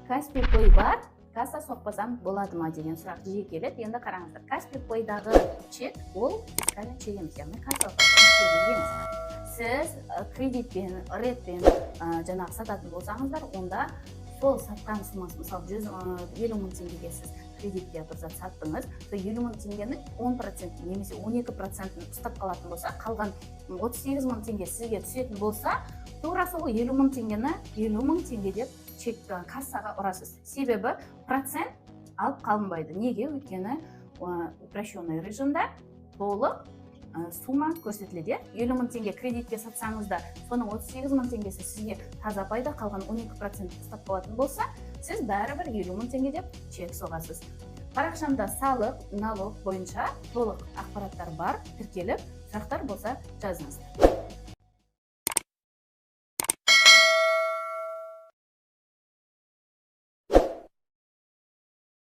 Каспий Pay бар, касса соқпасам болады ма деген сұрақ жиі келеді. Енді қараңыздар, Каспий Pay'дағы чек ол фискальный чек емес, яғни кассалық чек емес. Сіз кредитпен, ретпен жаңағы сататын болсаңыздар, онда сол сатқан сумасы, мысалы 150 мың теңгеге сіз кредитке бір зат саттыңыз, 50 мың теңгенің 10% немесе 12% ұстап қалатын болса, қалған 38 мың теңге сізге түсетін болса, тура сол 50 мың теңгені 50 мың теңге деп чек кассаға ұрасыз. Себебі процент алып қалынбайды. Неге? Өйткені упрощенный режимда толық сумма көрсетіледі. 50 мың теңге кредитке сатсаңыз да, соның 38 мың теңгесі сізге таза пайда, қалған 12% ұстап қалатын болса, сіз бәрібір 50 мың теңге деп чек соғасыз. Парақшамда салық, налог бойынша толық ақпараттар бар, тіркеліп, сұрақтар болса жазыңыздар.